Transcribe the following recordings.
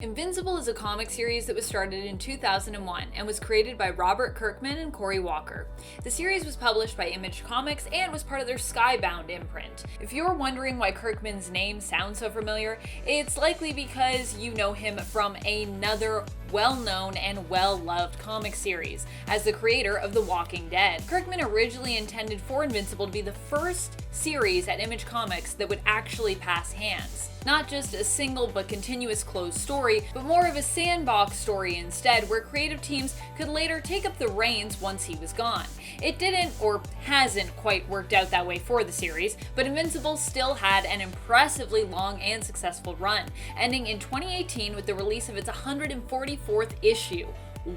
Invincible is a comic series that was started in 2001 and was created by Robert Kirkman and Cory Walker. The series was published by Image Comics and was part of their Skybound imprint. If you're wondering why Kirkman's name sounds so familiar, it's likely because you know him from another well-known and well-loved comic series as the creator of The Walking Dead. Kirkman originally intended for Invincible to be the first series at Image Comics that would actually pass hands. Not just a single but continuous closed story, but more of a sandbox story instead, where creative teams could later take up the reins once he was gone. It didn't, or hasn't quite worked out that way for the series, but Invincible still had an impressively long and successful run, ending in 2018 with the release of its 144th issue.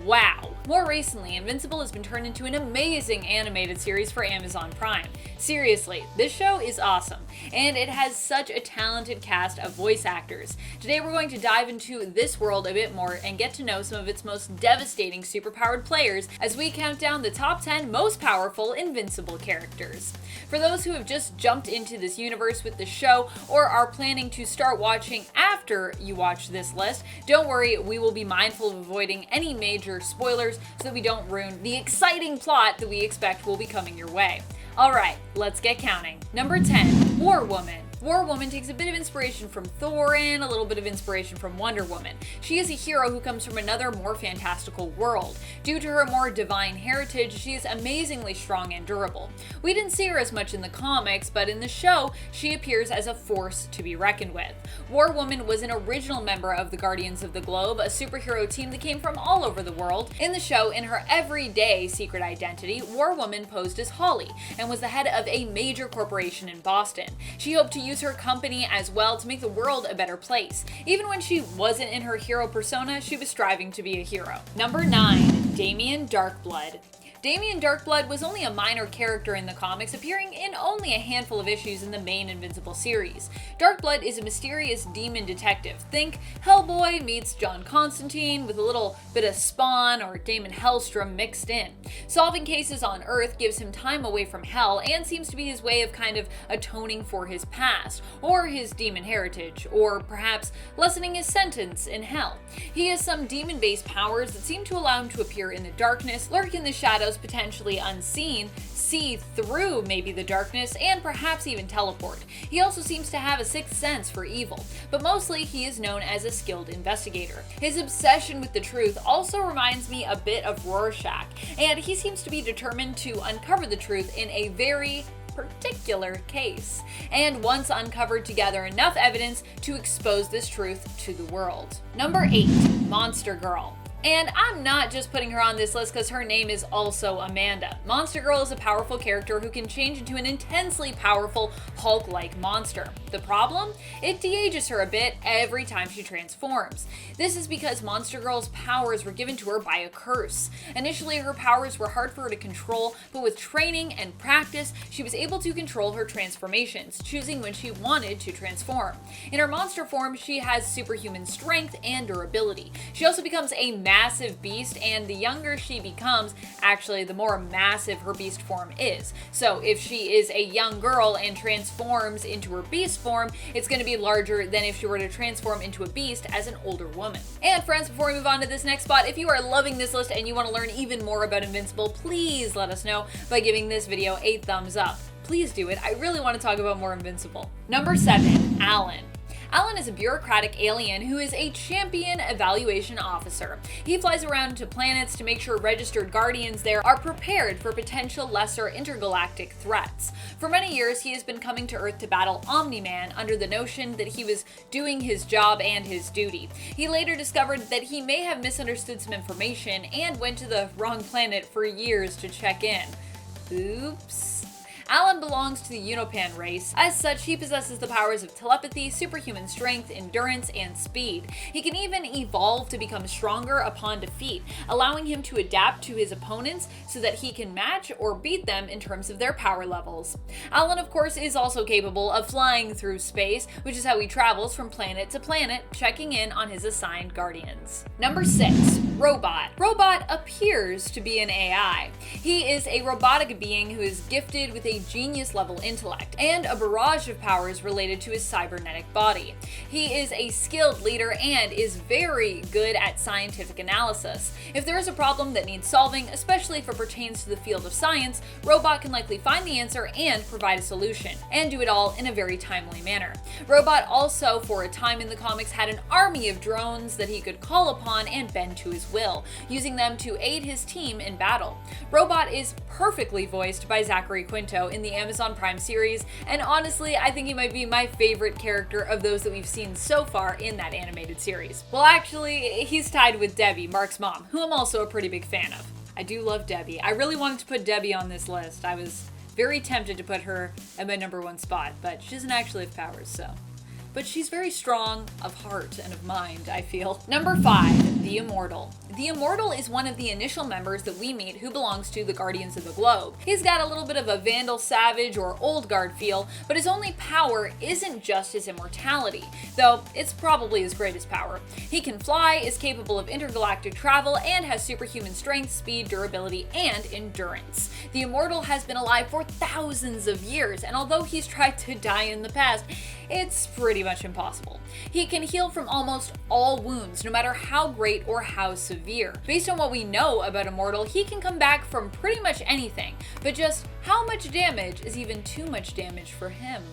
Wow! More recently, Invincible has been turned into an amazing animated series for Amazon Prime. Seriously, this show is awesome, and it has such a talented cast of voice actors. Today we're going to dive into this world a bit more and get to know some of its most devastating superpowered players as we count down the top 10 most powerful Invincible characters. For those who have just jumped into this universe with the show or are planning to start watching after you watch this list, don't worry, we will be mindful of avoiding any major spoilers so that we don't ruin the exciting plot that we expect will be coming your way. Alright, let's get counting. Number 10, War Woman. War Woman takes a bit of inspiration from Thor and a little bit of inspiration from Wonder Woman. She is a hero who comes from another more fantastical world. Due to her more divine heritage, she is amazingly strong and durable. We didn't see her as much in the comics, but in the show, she appears as a force to be reckoned with. War Woman was an original member of the Guardians of the Globe, a superhero team that came from all over the world. In the show, in her everyday secret identity, War Woman posed as Holly and was the head of a major corporation in Boston. She hoped to use her company as well to make the world a better place. Even when she wasn't in her hero persona, she was striving to be a hero. Number 9, Damien Darkblood. Damien Darkblood was only a minor character in the comics, appearing in only a handful of issues in the main Invincible series. Darkblood is a mysterious demon detective. Think Hellboy meets John Constantine with a little bit of Spawn or Damon Hellstrom mixed in. Solving cases on Earth gives him time away from Hell and seems to be his way of kind of atoning for his past, or his demon heritage, or perhaps lessening his sentence in Hell. He has some demon-based powers that seem to allow him to appear in the darkness, lurk in the shadows potentially unseen, see through maybe the darkness, and perhaps even teleport. He also seems to have a sixth sense for evil, but mostly he is known as a skilled investigator. His obsession with the truth also reminds me a bit of Rorschach, and he seems to be determined to uncover the truth in a very particular case, and once uncovered to gather enough evidence to expose this truth to the world. Number 8, Monster Girl. And I'm not just putting her on this list because her name is also Amanda. Monster Girl is a powerful character who can change into an intensely powerful Hulk-like monster. The problem? It de-ages her a bit every time she transforms. This is because Monster Girl's powers were given to her by a curse. Initially, her powers were hard for her to control, but with training and practice, she was able to control her transformations, choosing when she wanted to transform. In her monster form, she has superhuman strength and durability. She also becomes a massive beast, and the younger she becomes, actually the more massive her beast form is. So if she is a young girl and transforms into her beast form, it's going to be larger than if she were to transform into a beast as an older woman. And friends, before we move on to this next spot, if you are loving this list and you want to learn even more about Invincible, please let us know by giving this video a thumbs up. Please do it. I really want to talk about more Invincible. Number 7, Alan. Alan is a bureaucratic alien who is a champion evaluation officer. He flies around to planets to make sure registered guardians there are prepared for potential lesser intergalactic threats. For many years, he has been coming to Earth to battle Omni Man under the notion that he was doing his job and his duty. He later discovered that he may have misunderstood some information and went to the wrong planet for years to check in. Oops. Alan belongs to the Unipan race. As such, he possesses the powers of telepathy, superhuman strength, endurance, and speed. He can even evolve to become stronger upon defeat, allowing him to adapt to his opponents so that he can match or beat them in terms of their power levels. Alan, of course, is also capable of flying through space, which is how he travels from planet to planet, checking in on his assigned guardians. Number 6, Robot. Robot appears to be an AI. He is a robotic being who is gifted with a genius-level intellect, and a barrage of powers related to his cybernetic body. He is a skilled leader and is very good at scientific analysis. If there is a problem that needs solving, especially if it pertains to the field of science, Robot can likely find the answer and provide a solution, and do it all in a very timely manner. Robot also, for a time in the comics, had an army of drones that he could call upon and bend to his will, using them to aid his team in battle. Robot is perfectly voiced by Zachary Quinto in the Amazon Prime series, and honestly, I think he might be my favorite character of those that we've seen so far in that animated series. Well, actually, he's tied with Debbie, Mark's mom, who I'm also a pretty big fan of. I do love Debbie. I really wanted to put Debbie on this list. I was very tempted to put her at my #1 spot, but she doesn't actually have powers, so. But she's very strong of heart and of mind, I feel. Number 5, the Immortal. The Immortal is one of the initial members that we meet who belongs to the Guardians of the Globe. He's got a little bit of a Vandal Savage or Old Guard feel, but his only power isn't just his immortality, though it's probably his greatest power. He can fly, is capable of intergalactic travel, and has superhuman strength, speed, durability, and endurance. The Immortal has been alive for thousands of years, and although he's tried to die in the past, it's pretty much impossible. He can heal from almost all wounds, no matter how great or how severe. Based on what we know about Immortal, he can come back from pretty much anything, but just how much damage is even too much damage for him?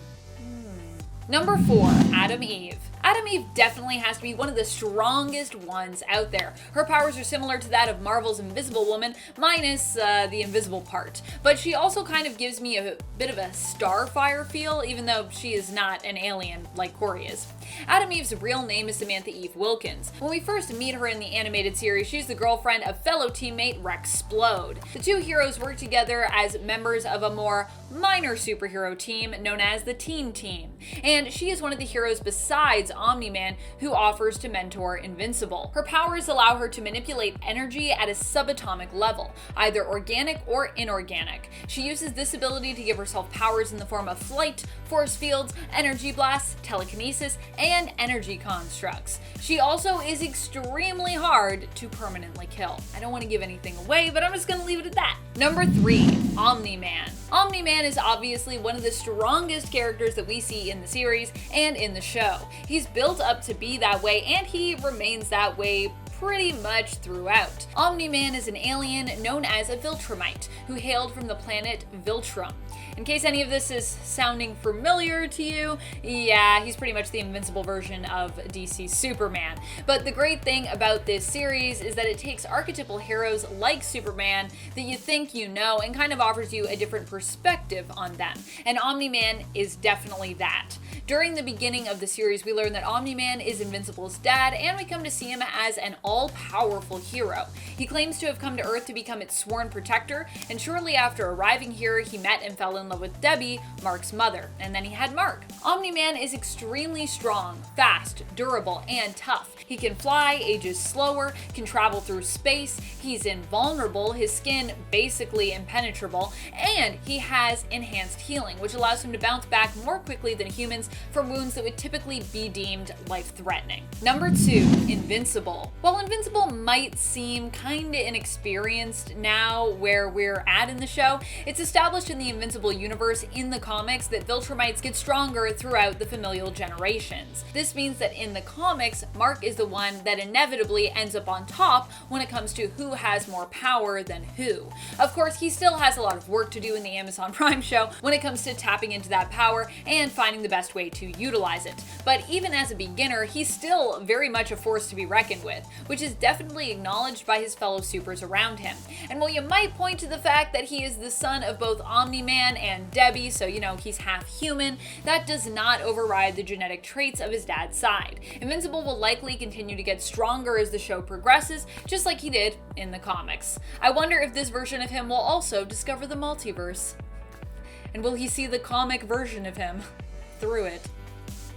Number 4, Atom Eve. Atom Eve definitely has to be one of the strongest ones out there. Her powers are similar to that of Marvel's Invisible Woman, minus the invisible part. But she also kind of gives me a bit of a Starfire feel, even though she is not an alien like Corey is. Atom Eve's real name is Samantha Eve Wilkins. When we first meet her in the animated series, she's the girlfriend of fellow teammate Rexplode. The two heroes work together as members of a more minor superhero team known as the Teen Team. And she is one of the heroes besides Omni Man who offers to mentor Invincible. Her powers allow her to manipulate energy at a subatomic level, either organic or inorganic. She uses this ability to give herself powers in the form of flight, force fields, energy blasts, telekinesis, and energy constructs. She also is extremely hard to permanently kill. I don't want to give anything away, but I'm just going to leave it at that. Number 3, Omni Man. Omni Man is obviously one of the strongest characters that we see in the series and in the show. He's built up to be that way, and he remains that way pretty much throughout. Omni Man is an alien known as a Viltrumite, who hailed from the planet Viltrum. In case any of this is sounding familiar to you, yeah, he's pretty much the invincible version of DC's Superman. But the great thing about this series is that it takes archetypal heroes like Superman that you think you know and kind of offers you a different perspective on them. And Omni Man is definitely that. During the beginning of the series, we learn that Omni Man is Invincible's dad, and we come to see him as an all-powerful hero. He claims to have come to Earth to become its sworn protector, and shortly after arriving here, he met and fell in love with Debbie, Mark's mother, and then he had Mark. Omni Man is extremely strong, fast, durable, and tough. He can fly, ages slower, can travel through space, he's invulnerable, his skin basically impenetrable, and he has enhanced healing, which allows him to bounce back more quickly than humans from wounds that would typically be deemed life-threatening. Number 2, Invincible. While Invincible might seem kinda inexperienced now where we're at in the show, it's established in the Invincible universe in the comics that Viltrumites get stronger throughout the familial generations. This means that in the comics, Mark is the one that inevitably ends up on top when it comes to who has more power than who. Of course, he still has a lot of work to do in the Amazon Prime show when it comes to tapping into that power and finding the best way to utilize it. But even as a beginner, he's still very much a force to be reckoned with, which is definitely acknowledged by his fellow supers around him. And while you might point to the fact that he is the son of both Omni Man and Debbie, so you know he's half human, that does not override the genetic traits of his dad's side. Invincible will likely continue to get stronger as the show progresses, just like he did in the comics. I wonder if this version of him will also discover the multiverse. And will he see the comic version of him through it?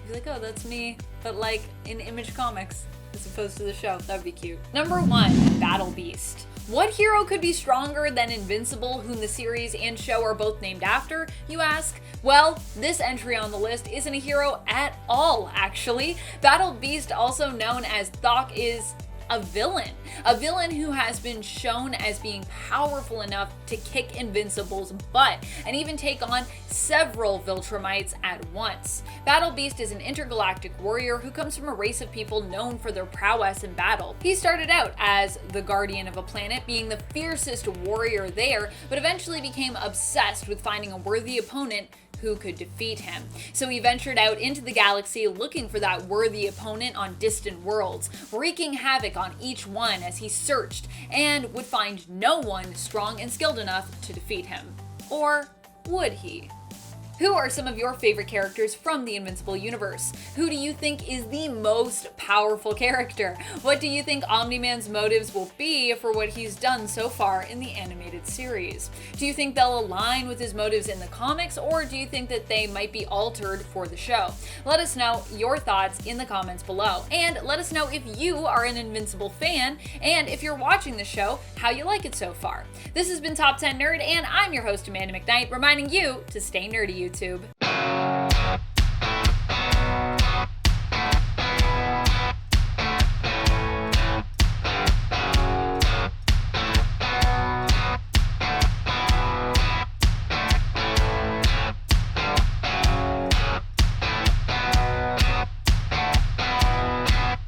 Be like, oh, that's me, but like in Image Comics as opposed to the show. That would be cute. Number 1, Battle Beast. What hero could be stronger than Invincible, whom the series and show are both named after, you ask? Well, this entry on the list isn't a hero at all, actually. Battle Beast, also known as Thok, is a villain who has been shown as being powerful enough to kick Invincible's butt and even take on several Viltrumites at once. Battle Beast is an intergalactic warrior who comes from a race of people known for their prowess in battle. He started out as the guardian of a planet, being the fiercest warrior there, but eventually became obsessed with finding a worthy opponent who could defeat him. So he ventured out into the galaxy looking for that worthy opponent on distant worlds, wreaking havoc on each one as he searched, and would find no one strong and skilled enough to defeat him. Or would he? Who are some of your favorite characters from the Invincible universe? Who do you think is the most powerful character? What do you think Omni Man's motives will be for what he's done so far in the animated series? Do you think they'll align with his motives in the comics, or do you think that they might be altered for the show? Let us know your thoughts in the comments below. And let us know if you are an Invincible fan, and if you're watching the show, how you like it so far. This has been Top 10 Nerd, and I'm your host, Amanda McKnight, reminding you to stay nerdy, YouTube.